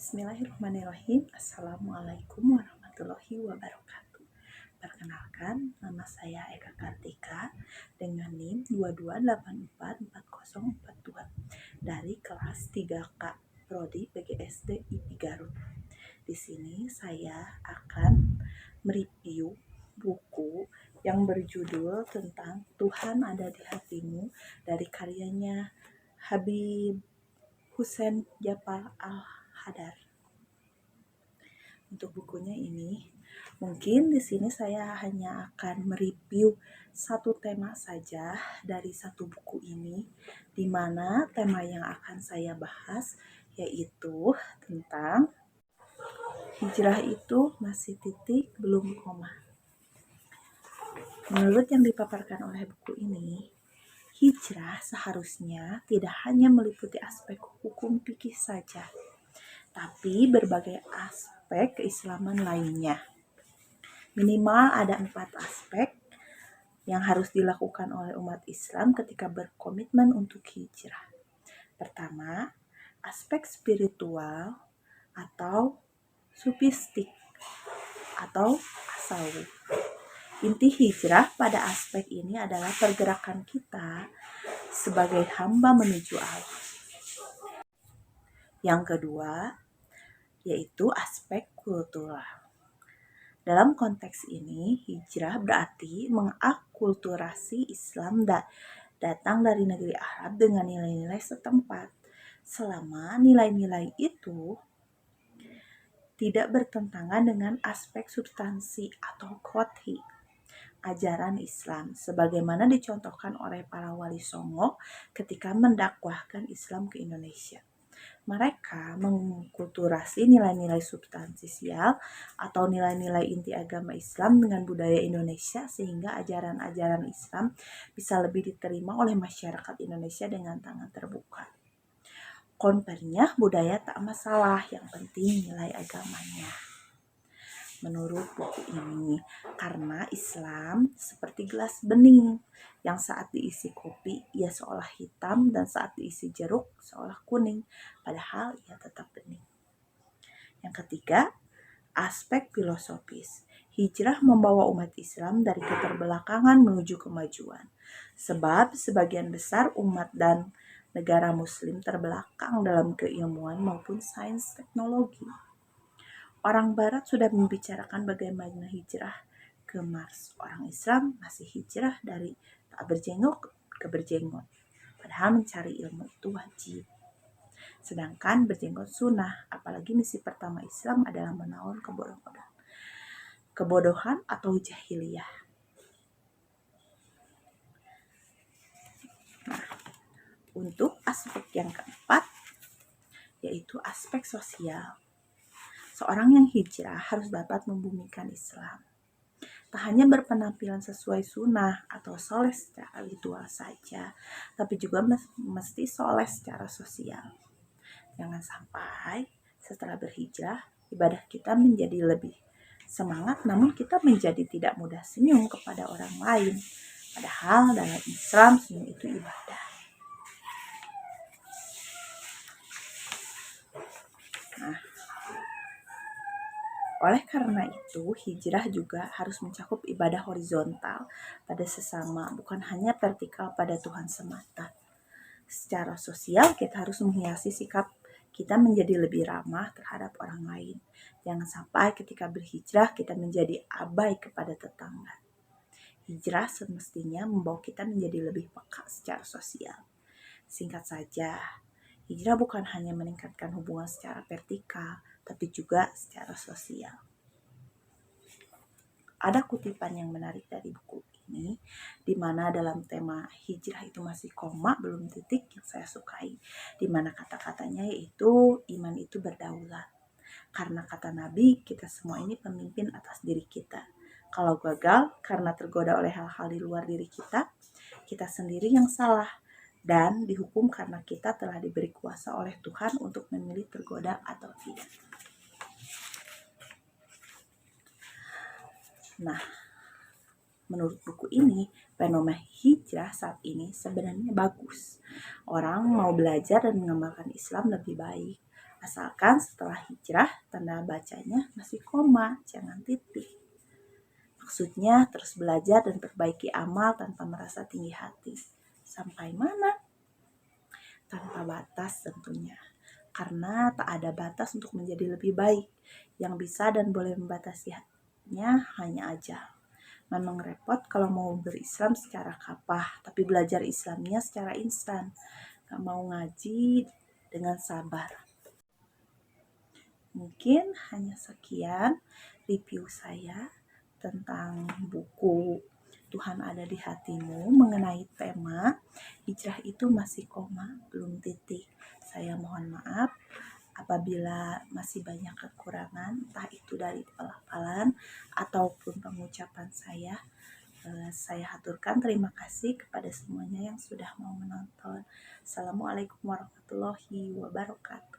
Bismillahirrahmanirrahim. Assalamualaikum warahmatullahi wabarakatuh. Perkenalkan, nama saya Eka Kartika dengan NIM 22844042 dari kelas 3K Prodi PGSD IPI Garut. Di sini saya akan mereview buku yang berjudul tentang Tuhan Ada di Hatimu dari karyanya Habib Hussein Japar Al-Hadar. Untuk bukunya ini, mungkin di sini saya hanya akan mereview satu tema saja dari satu buku ini, di mana tema yang akan saya bahas yaitu tentang hijrah itu masih titik belum koma. Menurut yang dipaparkan oleh buku ini, hijrah seharusnya tidak hanya meliputi aspek hukum fikih saja, tapi berbagai aspek keislaman lainnya. Minimal ada 4 aspek yang harus dilakukan oleh umat Islam ketika berkomitmen untuk hijrah. Pertama, aspek spiritual atau sufistik atau tasawuf. Inti hijrah pada aspek ini adalah pergerakan kita sebagai hamba menuju Allah. Yang kedua, yaitu aspek kultural. Dalam konteks ini, hijrah berarti mengakulturasi Islam datang dari negeri Arab dengan nilai-nilai setempat, selama nilai-nilai itu tidak bertentangan dengan aspek substansi atau qot'i ajaran Islam, sebagaimana dicontohkan oleh para wali songo ketika mendakwahkan Islam ke Indonesia. Mereka mengkulturasi nilai-nilai substansial atau nilai-nilai inti agama Islam dengan budaya Indonesia sehingga ajaran-ajaran Islam bisa lebih diterima oleh masyarakat Indonesia dengan tangan terbuka. Konvernya budaya tak masalah, yang penting nilai agamanya. Menurut buku ini, karena Islam seperti gelas bening yang saat diisi kopi ia seolah hitam dan saat diisi jeruk seolah kuning, padahal ia tetap bening. Yang ketiga, aspek filosofis. Hijrah membawa umat Islam dari keterbelakangan menuju kemajuan. Sebab sebagian besar umat dan negara muslim terbelakang dalam keilmuan maupun sains teknologi. Orang barat sudah membicarakan bagaimana hijrah ke Mars. Orang Islam masih hijrah dari tak berjenggot ke berjenggot. Padahal mencari ilmu itu wajib. Sedangkan berjenggot sunnah, apalagi misi pertama Islam adalah menawan kebodohan atau jahiliyah. Nah, untuk aspek yang keempat, yaitu aspek sosial. Seorang yang hijrah harus dapat membumikan Islam. Tak hanya berpenampilan sesuai sunnah atau soleh secara ritual saja, tapi juga mesti soleh secara sosial. Jangan sampai setelah berhijrah, ibadah kita menjadi lebih semangat, namun kita menjadi tidak mudah senyum kepada orang lain. Padahal dalam Islam senyum itu ibadah. Nah, oleh karena itu, hijrah juga harus mencakup ibadah horizontal pada sesama, bukan hanya vertikal pada Tuhan semata. Secara sosial, kita harus menghiasi sikap kita menjadi lebih ramah terhadap orang lain. Jangan sampai ketika berhijrah, kita menjadi abai kepada tetangga. Hijrah semestinya membawa kita menjadi lebih peka secara sosial. Singkat saja, hijrah bukan hanya meningkatkan hubungan secara vertikal, tapi juga secara sosial. Ada kutipan yang menarik dari buku ini, di mana dalam tema hijrah itu masih koma, belum titik, yang saya sukai. Di mana kata-katanya yaitu iman itu berdaulat. Karena kata Nabi, kita semua ini pemimpin atas diri kita. Kalau gagal karena tergoda oleh hal-hal di luar diri kita sendiri yang salah. Dan dihukum karena kita telah diberi kuasa oleh Tuhan untuk memilih tergoda atau tidak. Nah, menurut buku ini, fenomena hijrah saat ini sebenarnya bagus. Orang mau belajar dan mengamalkan Islam lebih baik, Asalkan setelah hijrah tanda bacanya masih koma, jangan titik. Maksudnya terus belajar dan perbaiki amal tanpa merasa tinggi hati. Sampai mana? Tanpa batas tentunya. Karena tak ada batas untuk menjadi lebih baik. Yang bisa dan boleh membatasinya hanya ajal. Memang repot kalau mau berislam secara kapah, tapi belajar Islamnya secara instan. Gak mau ngaji dengan sabar. Mungkin hanya sekian review saya tentang buku Tuhan Ada di Hatimu mengenai tema hijrah itu masih koma, belum titik. Saya mohon maaf apabila masih banyak kekurangan, entah itu dari pelafalan ataupun pengucapan saya. Saya haturkan terima kasih kepada semuanya yang sudah mau menonton. Assalamualaikum warahmatullahi wabarakatuh.